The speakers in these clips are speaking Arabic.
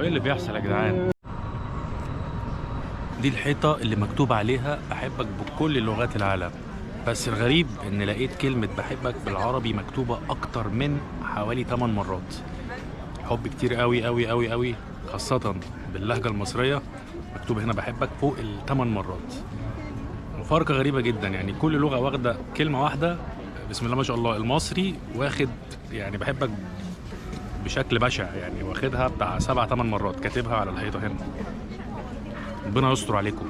ايه اللي بيحصل يا جدعان؟ دي الحيطة اللي مكتوب عليها أحبك بكل لغات العالم، بس الغريب إن لقيت كلمة بحبك بالعربي مكتوبة أكتر من حوالي 8 مرات. حب كتير قوي قوي قوي قوي، خاصة باللهجة المصرية. مكتوب هنا بحبك فوق ال8 مرات. مفارقة غريبة جدا، يعني كل لغة واخدة كلمة واحدة. بسم الله ما شاء الله، المصري واخد يعني بحبك بشكل بشع، يعني واخدها بتاع 7 8 مرات كاتبها على الحيطة هنا. ربنا يستر عليكم.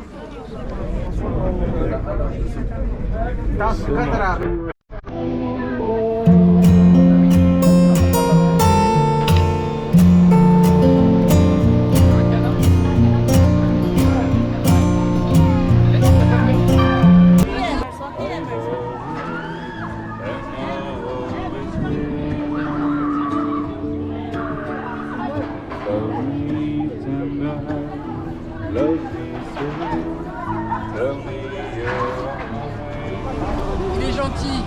Il est gentil.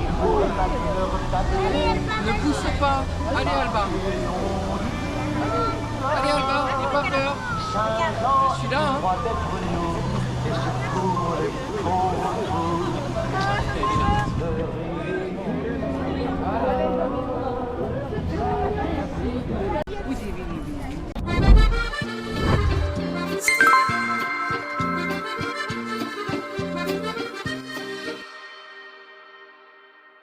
Ne pousse pas. Allez Alba. Allez Alba, n'aie pas peur. Je suis là, hein.